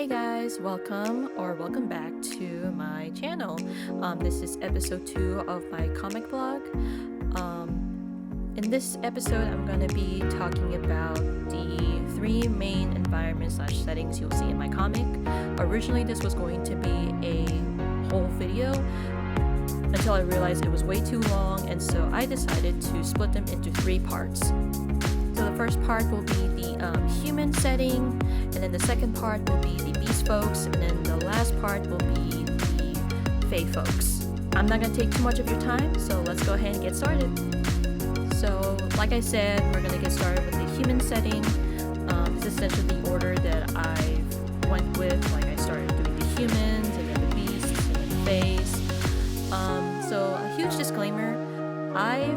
Hey guys, welcome back to my channel. This is episode 2 of my comic blog. In this episode, I'm going to be talking about the 3 main environments / settings you'll see in my comic. Originally, this was going to be a whole video until I realized it was way too long, and so I decided to split them into 3 parts. So the first part will be the human setting, and then the second part will be the beast folks, and then the last part will be the fae folks. I'm not going to take too much of your time, so let's go ahead and get started. So like I said, we're going to get started with the human setting. This is essentially the order that I went with. Like I started doing the humans, and then the beasts, and then the faes. So a huge disclaimer, I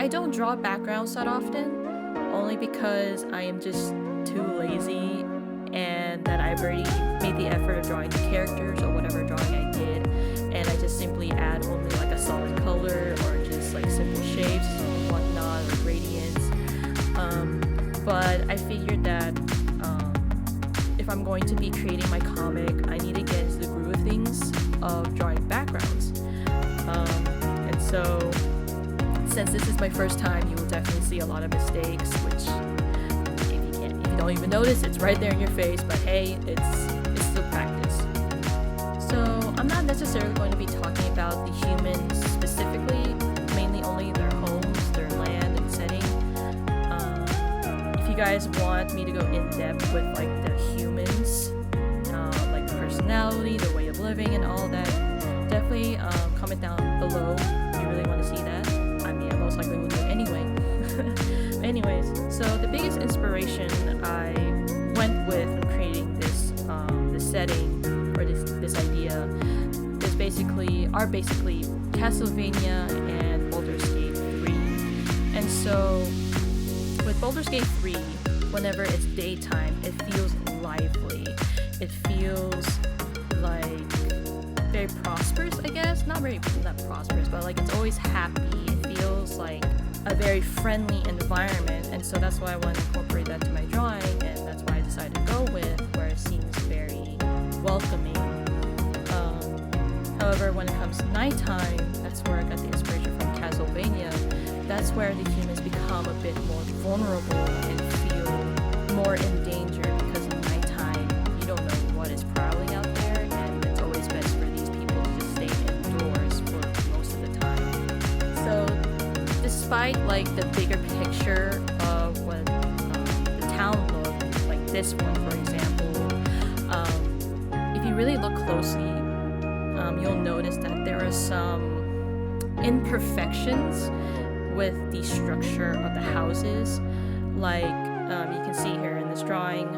don't draw backgrounds that often, only because I am just too lazy and that I've already made the effort of drawing the characters or whatever drawing I did, and I just simply add only like a solid color or just like simple shapes and whatnot or gradients. But I figured that if I'm going to be creating my comic, I need to get into the groove of things of drawing backgrounds. And so since this is my first time, you will definitely see a lot of mistakes, which if you don't even notice, it's right there in your face, but hey, it's still practice. So I'm not necessarily going to be talking about the humans specifically, mainly only their homes, their land and setting. If you guys want me to go in depth with like the humans, like the personality, the way of living and all that, definitely comment down below if you really want to see that. Most likely will do it anyway. Anyways, so the biggest inspiration I went with when creating this setting or this idea is basically Castlevania and Baldur's Gate 3. And so with Baldur's Gate 3, whenever it's daytime, it feels lively. It feels like very prosperous, I guess. Not prosperous, but like it's always happy. It feels like a very friendly environment, and so that's why I want to incorporate that to my drawing, and that's why I decided to go with where it seems very welcoming. However, when it comes to nighttime, that's where I got the inspiration from Castlevania. That's where the humans become a bit more vulnerable and feel more in danger, because at nighttime you don't know what is prowling out there, and it's always best for these people to just stay indoors for most of the time. So despite like the bigger picture of what the town looked like, this one for example, if you really look closely, you'll notice that there are some imperfections with the structure of the houses. Like you can see here in this drawing,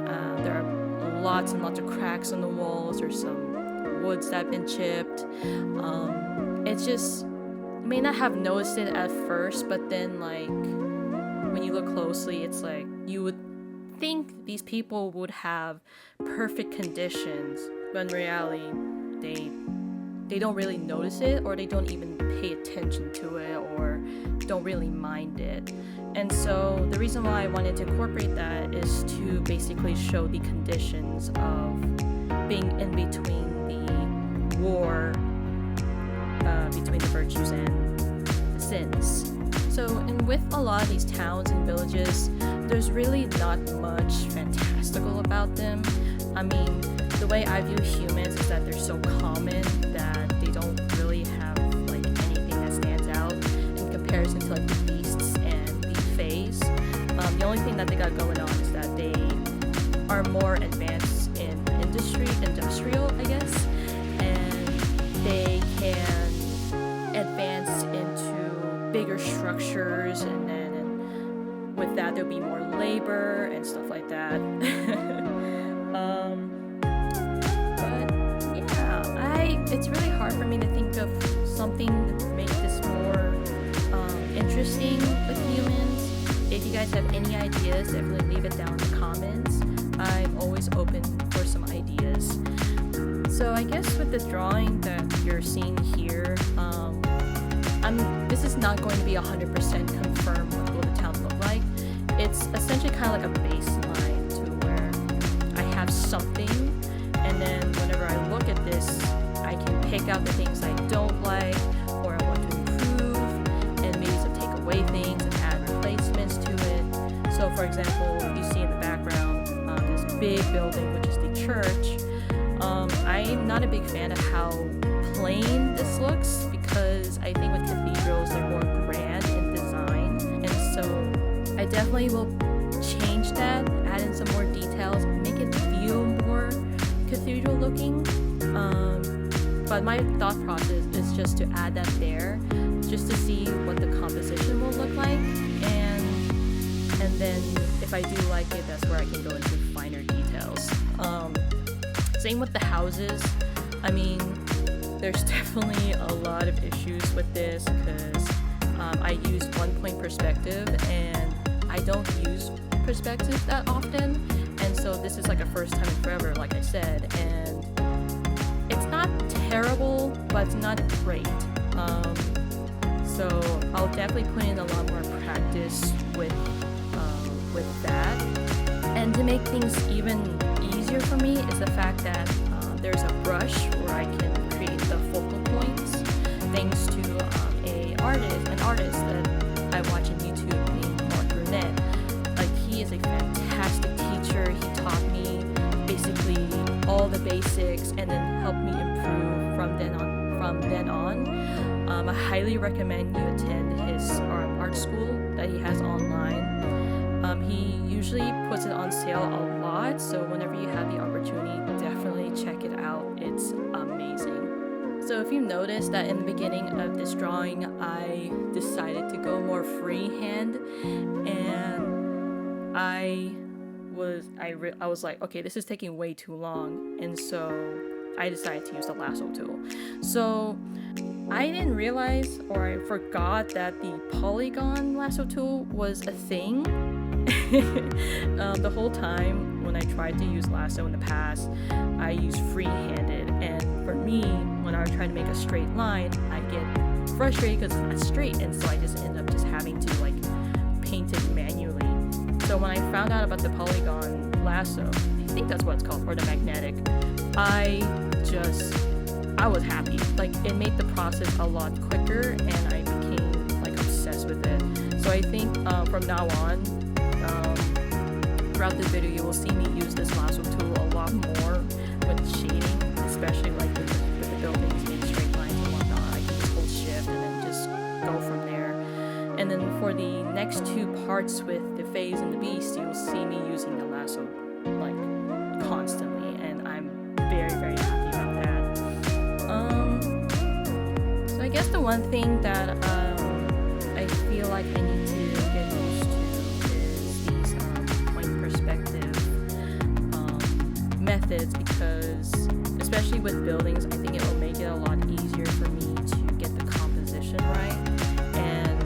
there are lots and lots of cracks on the walls. There's some woods that have been chipped. It's just, you may not have noticed it at first, but then like when you look closely, it's like you would think these people would have perfect conditions, but in reality they don't really notice it, or they don't even pay attention to it, or don't really mind it. And so the reason why I wanted to incorporate that is to basically show the conditions of being in between the war between the virtues and the sins. So, and with a lot of these towns and villages, there's really not much fantastical about them. I mean, the way I view humans is that they're so common that they don't really have like anything that stands out in comparison to like the beasts and the faes. The only thing that they got going on is that they are more advanced in industrial, I guess, and they can advance into bigger structures, and then with that there'll be more labor and stuff like that. But yeah, it's really hard for me to think of something to make this more interesting with humans. If you guys have any ideas, definitely leave it down in the comments. I'm always open for some ideas. So I guess with the drawing that you're seeing here, this is not going to be 100% confirmed with what the towns look like. It's essentially kind of like a baseline to where I have something take out the things I don't like or I want to improve, and maybe some take away things and add replacements to it. So for example, you see in the background this big building, which is the church. I'm not a big fan of how plain this looks, because I think with cathedrals they're more grand in design, and so I definitely will change that, add in some more details, make it feel more cathedral looking. But my thought process is just to add that there, just to see what the composition will look like, and then if I do like it, that's where I can go into finer details. Same with the houses. I mean, there's definitely a lot of issues with this because I use 1-point perspective, and I don't use perspective that often, and so this is like a first time in forever, like I said, and it's not terrible, but it's not great. So I'll definitely put in a lot more practice with that. And to make things even easier for me is the fact that there's a brush where I can create the focal points, thanks to an artist that I watch on YouTube named Mark Brunette. Like, he is a fantastic teacher. He taught me basically all the basics and then helped me improve from then on. I highly recommend you attend his art school that he has online. He usually puts it on sale a lot, so whenever you have the opportunity, definitely check it out. It's amazing. So if you noticed that in the beginning of this drawing, I decided to go more freehand, and I was like, okay, this is taking way too long, and so I decided to use the lasso tool. So I didn't realize, or I forgot, that the polygon lasso tool was a thing. The whole time when I tried to use lasso in the past, I used free-handed, and for me, when I was trying to make a straight line, I get frustrated because it's not straight, and so I just end up just having to like paint it manually. So when I found out about the polygon lasso, I think that's what it's called, or the magnetic, I was happy. Like, it made the process a lot quicker, and I became like obsessed with it. So I think from now on, throughout this video, you will see me use this lasso tool a lot more with shading, especially like with the buildings being straight lines and whatnot. I can just hold shift and then just go from there. And then for the next two parts with the phase and the beast, you'll see me using the lasso like constantly, and I'm very, very happy about that. So I guess the one thing that I feel like I need to get used to is these point perspective methods, because especially with buildings, I think it will make it a lot easier for me to get the composition right. And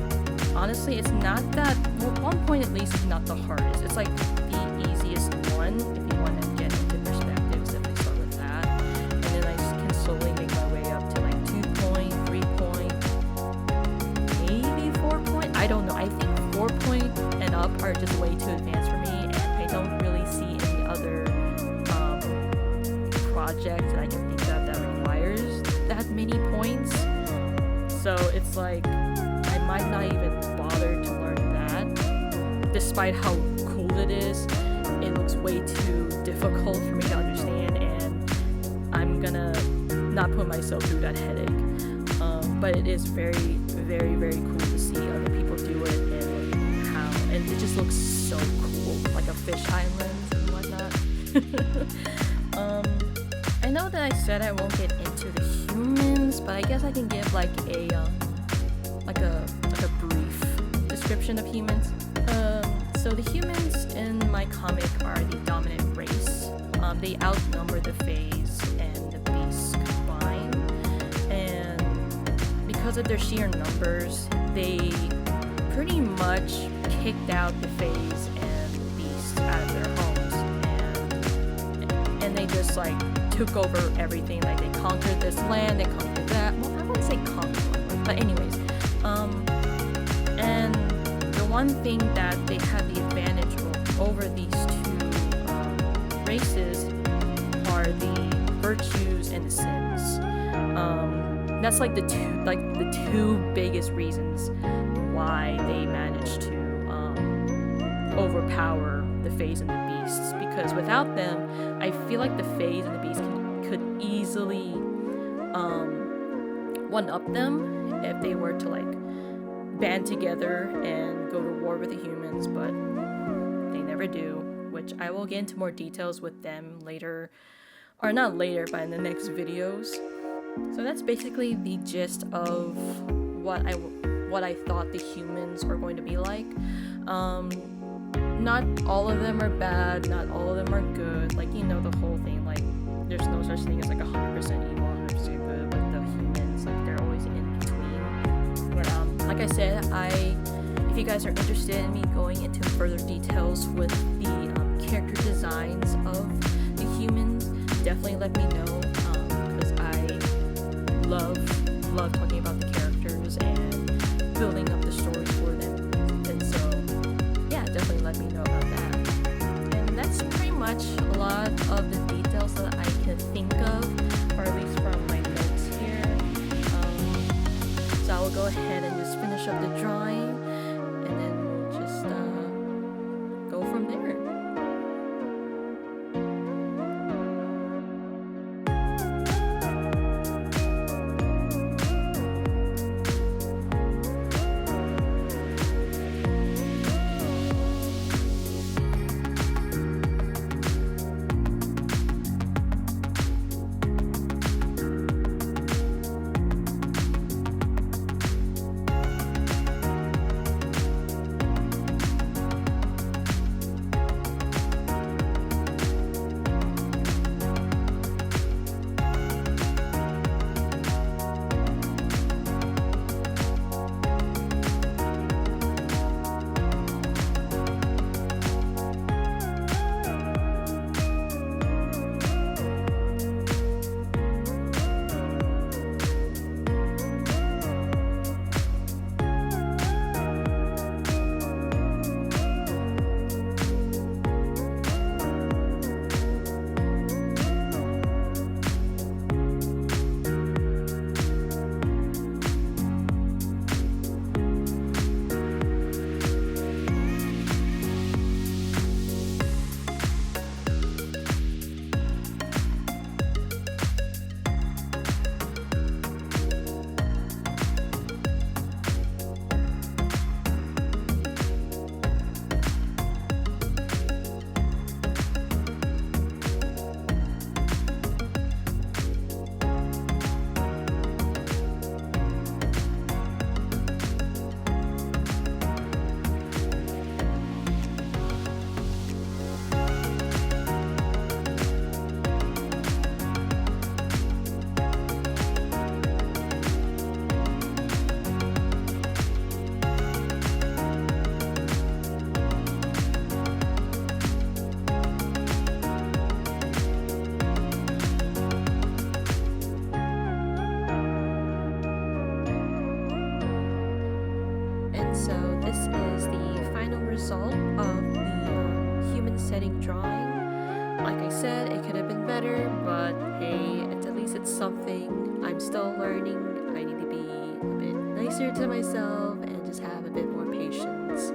honestly, it's not that, well, 1 point at least is not the hardest. It's like the easiest one if you want to get into perspectives. If I start with that, and then I just can slowly make my way up to like 2-point, 3-point, maybe 4-point. I don't know. I think 4-point and up are just way too advanced for me, and I don't really see any other project that I can think of that requires that many points. So it's like I might not even bother to learn that. Despite how cool it is, it looks way too difficult for me to understand, and I'm gonna not put myself through that headache. But it is very, very, very cool to see other people do it, and how, and it just looks so cool, like a fisheye lens and whatnot. I know that I said I won't get into the humans, but I guess I can give like a brief description of humans. So the humans in my comic are the dominant race. They outnumber the Fays and the Beasts combined, and because of their sheer numbers, they pretty much kicked out the Fays and the Beasts out of their homes, and they just like took over everything. Like, they conquered this land, they conquered that. Well, I wouldn't say conquered, but anyways, and the one thing that they had the advantage over these two races are the virtues and the sins. That's like the two biggest reasons why they managed to overpower the Fays and the Beasts, because without them, I feel like the Fays and the Beasts could easily one up them if they were to like band together and go to war with the humans, but they never do, which I will get into more details with them later, or not later, but in the next videos. So that's basically the gist of what I thought the humans are going to be like. Not all of them are bad, not all of them are good, like, you know, the whole thing, like, there's no such thing as like 100% evil, 100% good, but the humans, like, they're always in between. But like I said, if you guys are interested in me going into further details with the character designs of the humans, definitely let me know, because I love talking about the characters and building up the stories for them. And so yeah, definitely let me know about that. And that's pretty much a lot of the details that I can think of, or at least from my notes here. So I will go ahead and just finish up the drawing and then just go from there. result of the human setting drawing. Like I said, it could have been better, but hey, at least it's something. I'm still learning. I need to be a bit nicer to myself and just have a bit more patience.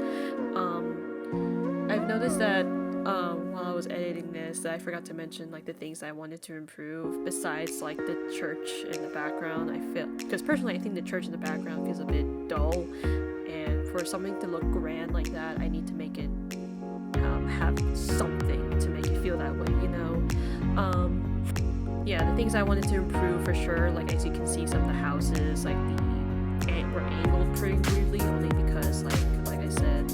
I've noticed that while I was editing this, that I forgot to mention like the things I wanted to improve besides like the church in the background. I feel, because personally I think the church in the background feels a bit dull, and for something to look grand like that, I need to make it have something to make it feel that way, you know. Yeah, the things I wanted to improve for sure, like as you can see, some of the houses like were angled pretty weirdly, only because like I said,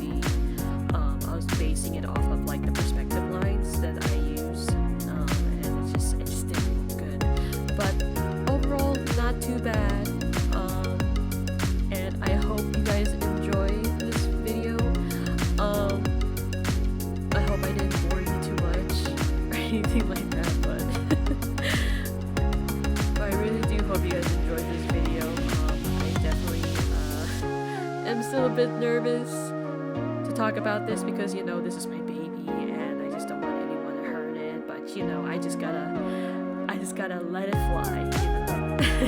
I was basing it off of like the perspective lines that I use, and it just didn't look good. But overall, not too bad. And I hope you guys enjoy this video. I hope I didn't bore you too much or anything like that, but I really do hope you guys enjoyed this video. I definitely am still a bit nervous to talk about this because, you know, this is my baby and I just don't want anyone to hurt it, but you know, I just gotta let it fly, you know.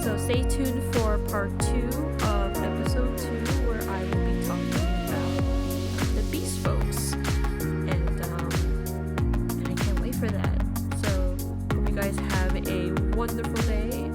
So stay tuned for part 2 of episode 2, where I will be talking about the Beast folks. And I can't wait for that. So hope you guys have a wonderful day.